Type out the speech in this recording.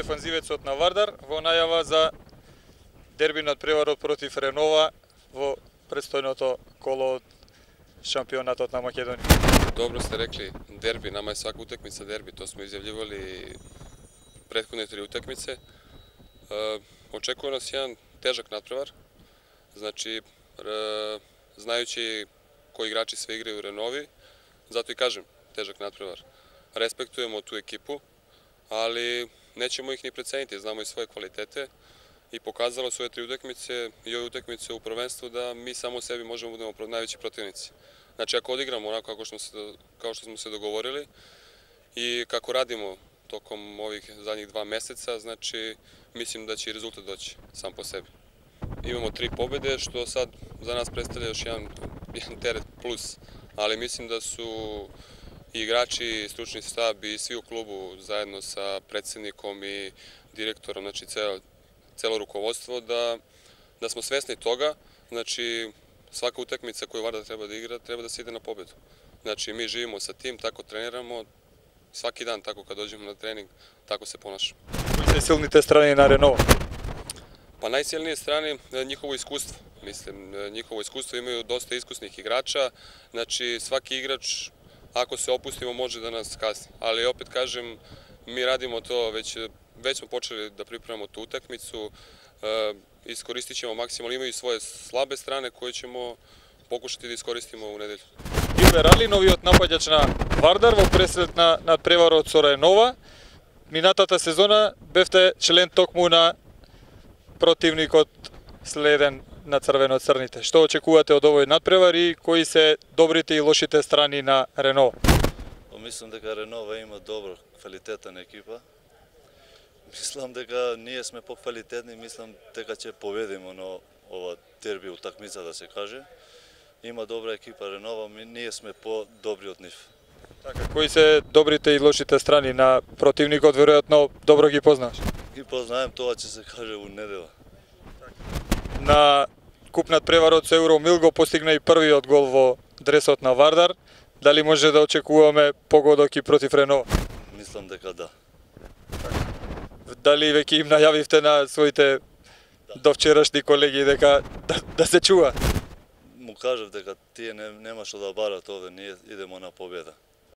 дефанзивецот на Вардар во најава за дерби надпреварот против Ренова во предстојното коло од шампионатот на Македонија. Dobro ste rekli, derbi, nama je svaka utakmica derbi, to smo izjavljivali prethodne 3 utakmice. Očekuje nas jedan težak nadprevar, znači znajući koji igrači sve igraju u Renovi, zato i kažem težak nadprevar. Respektujemo tu ekipu, ali nećemo ih ni preceniti, znamo i svoje kvalitete i pokazalo su ove 3 utakmice i ove utakmice u prvenstvu da mi samo sebi možemo budemo najveći protivnici. Znači ako odigramo onako kao što smo se dogovorili i kako radimo tokom ovih zadnjih 2 meseca, znači mislim da će i rezultat doći sam po sebi. Imamo 3 pobjede što sad za nas predstavlja još jedan teret plus, ali mislim da su i igrači, stručni štab i svi u klubu zajedno sa predsjednikom i direktorom, znači celo rukovodstvo, da smo svesni toga, znači svaka utakmica koju Vardar treba da igra, treba da se ide na pobjedu. Znači mi živimo sa tim, tako treniramo, svaki dan tako kad dođemo na trening, tako se ponašamo. Koji su silnite strane na Renova? Pa najsilnije strane njihovo iskustvo. Mislim, njihovo iskustvo imaju dosta iskusnih igrača, znači svaki igrač, ako se opustimo, može da nas kasni. Ali opet kažem, mi radimo to, već smo počeli da pripremamo tu utakmicu, iskoristit ćemo maksimalno, imaju svoje slabe strane koje ćemo pokušati da iskoristimo u nedelju. Илбер Али, новиот напаѓач на Вардар во пресред на надпреварот со Ренова. Минатата сезона бевте член токму на противникот следен на црвено-црните. Што очекувате од овој надпревар и кои се добрите и лошите страни на Ренова? Мислам дека Ренова има добра, квалитетна екипа. Мислам дека ние сме поквалитетни, мислам дека ќе победиме на ова дерби утакмица, да се каже. Има добра екипа Ренова, ние сме по-добри од нив. Така, кои се добрите и лошите страни на противникот, веројатно добро ги познаш? Ги познаем, тоа ќе се каже у недела. На куп надпреварот со Евромил го постигна и првиот гол во дресот на Вардар. Дали може да очекуваме погодок против Ренова? Мислам дека да. Дали веќе им најавивте на своите довчерашни колеги дека да се чува? Му кажав дека тие нема што да барат овде, ние идемо на победа.